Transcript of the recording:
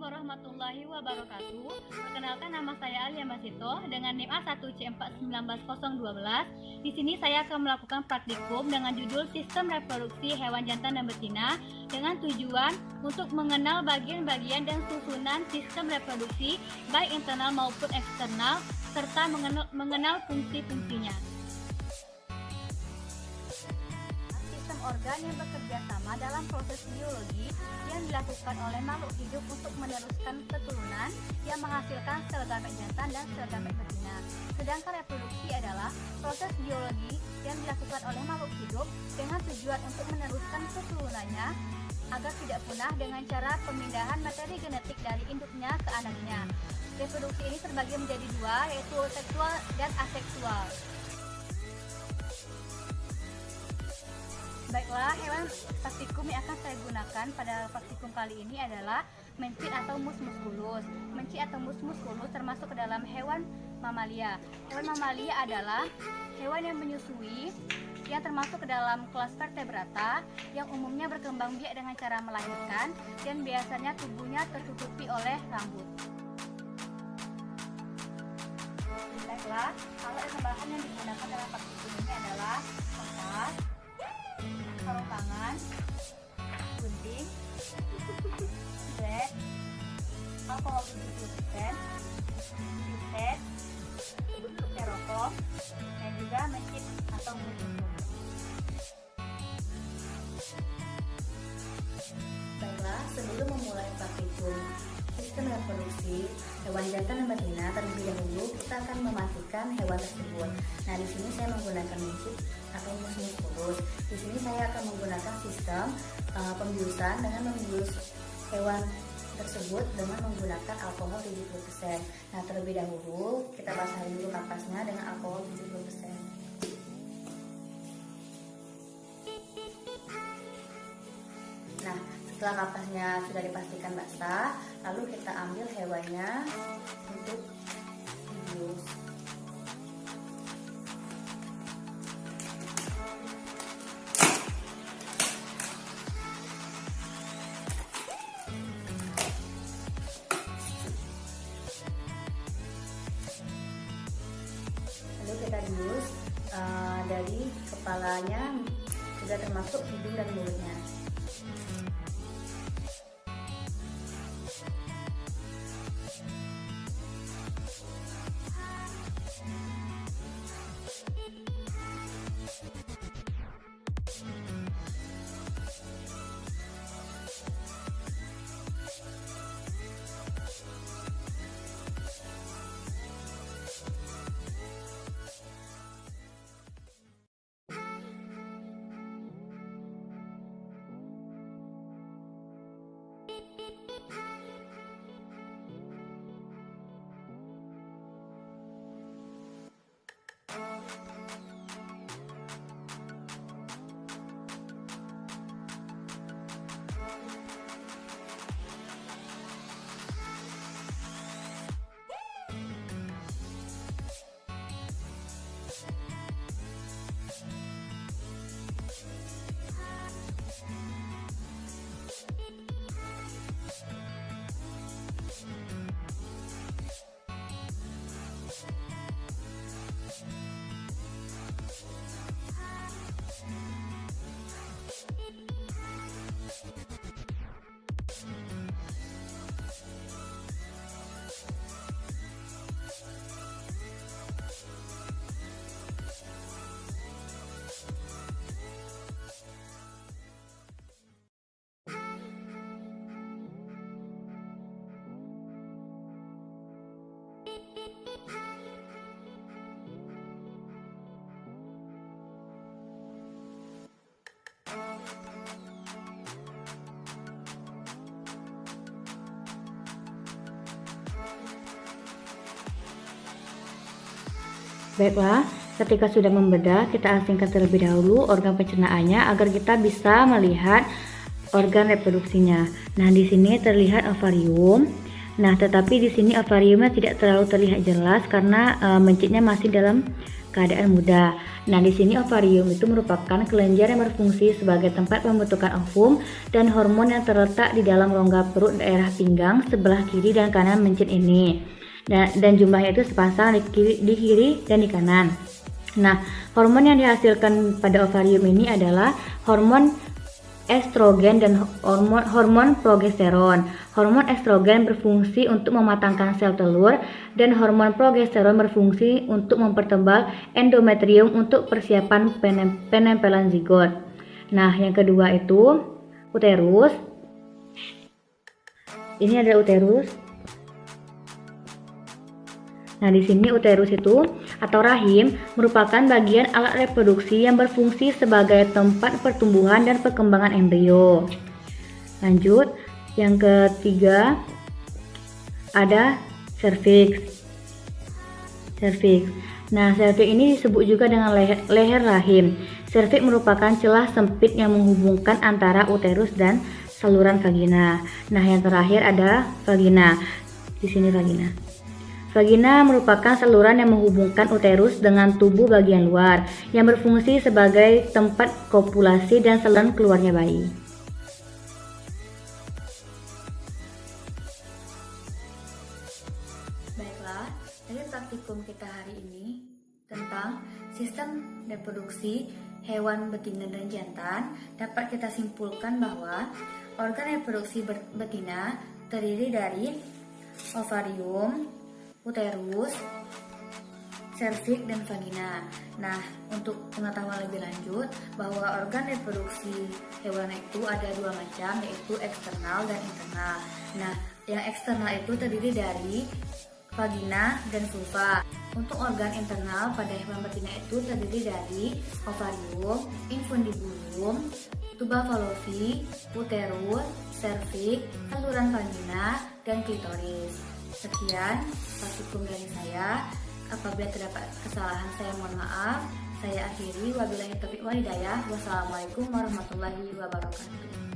warahmatullahi wabarakatuh. Perkenalkan, nama saya Alia Masito dengan NIM A1C4190012. Di sini saya akan melakukan praktikum dengan judul Sistem Reproduksi Hewan Jantan dan Betina dengan tujuan untuk mengenal bagian-bagian dan susunan sistem reproduksi baik internal maupun eksternal serta mengenal fungsi-fungsinya. Organ yang bekerja sama dalam proses biologi yang dilakukan oleh makhluk hidup untuk meneruskan keturunan yang menghasilkan sel gamet jantan dan sel gamet betina. Sedangkan reproduksi adalah proses biologi yang dilakukan oleh makhluk hidup dengan tujuan untuk meneruskan keturunannya agar tidak punah dengan cara pemindahan materi genetik dari induknya ke anaknya. Reproduksi ini terbagi menjadi dua, yaitu seksual dan aseksual. Baiklah, hewan praktikum yang akan saya gunakan pada praktikum kali ini adalah mencit atau mus musculus. Mencit atau mus musculus termasuk ke dalam hewan mamalia. Hewan mamalia adalah hewan yang menyusui, yang termasuk ke dalam kelas vertebrata, yang umumnya berkembang biak dengan cara melahirkan dan biasanya tubuhnya tertutupi oleh rambut. Baiklah, alat dan bahan yang digunakan dalam praktikum ini adalah kompas, sarung tangan, gunting, silet, alkohol 70%, pitet, styrofoam, dan juga mencit atau musculus. Baiklah, sebelum memulai praktikum sistem reproduksi hewan jantan dan betina, terlebih dahulu kita akan mematikan hewan tersebut. Nah, di sini saya menggunakan mencit atau mus musculus. Di sini saya akan menggunakan sistem pembiusan dengan membius hewan tersebut dengan menggunakan alkohol 70%. Nah, terlebih dahulu kita basahi dulu kapasnya dengan alkohol 70%. Nah, setelah kapasnya sudah dipastikan basah, lalu kita ambil hewannya untuk dibius. Lalu kita bius dari kepalanya, juga termasuk hidung dan mulutnya. Baiklah, ketika sudah membedah, kita asingkan terlebih dahulu organ pencernaannya agar kita bisa melihat organ reproduksinya. Nah, di sini terlihat ovarium. Nah, tetapi di sini ovariumnya tidak terlalu terlihat jelas karena mencitnya masih dalam keadaan muda. Nah, di sini ovarium itu merupakan kelenjar yang berfungsi sebagai tempat pembentukan ovum dan hormon yang terletak di dalam rongga perut daerah pinggang sebelah kiri dan kanan mencit ini. Dan jumlahnya itu sepasang di kiri dan di kanan. Nah, hormon yang dihasilkan pada ovarium ini adalah hormon estrogen dan hormon progesteron. Hormon estrogen berfungsi untuk mematangkan sel telur dan hormon progesteron berfungsi untuk mempertebal endometrium untuk persiapan penempelan zigot. Nah, yang kedua itu uterus. Ini ada uterus. Nah, di sini uterus itu atau rahim merupakan bagian alat reproduksi yang berfungsi sebagai tempat pertumbuhan dan perkembangan embrio. Lanjut, yang ketiga ada serviks. Nah, serviks ini disebut juga dengan leher rahim. Serviks merupakan celah sempit yang menghubungkan antara uterus dan saluran vagina. Nah, yang terakhir ada vagina. Di sini vagina. Vagina merupakan saluran yang menghubungkan uterus dengan tubuh bagian luar yang berfungsi sebagai tempat kopulasi dan saluran keluarnya bayi. Baiklah, dari praktikum kita hari ini tentang sistem reproduksi hewan betina dan jantan, dapat kita simpulkan bahwa organ reproduksi betina terdiri dari ovarium, uterus, serviks, dan vagina. Nah, untuk pengetahuan lebih lanjut bahwa organ reproduksi hewan itu ada dua macam, yaitu eksternal dan internal. Nah, yang eksternal itu terdiri dari vagina dan vulva. Untuk organ internal pada hewan betina itu terdiri dari ovarium, infundibulum, tuba fallopi, uterus, serviks, saluran vagina, dan klitoris. Sekian praktikum dari saya. Apabila terdapat kesalahan, saya mohon maaf. Saya akhiri. Wabillahi taufiq wal hidayah. Wassalamualaikum warahmatullahi wabarakatuh.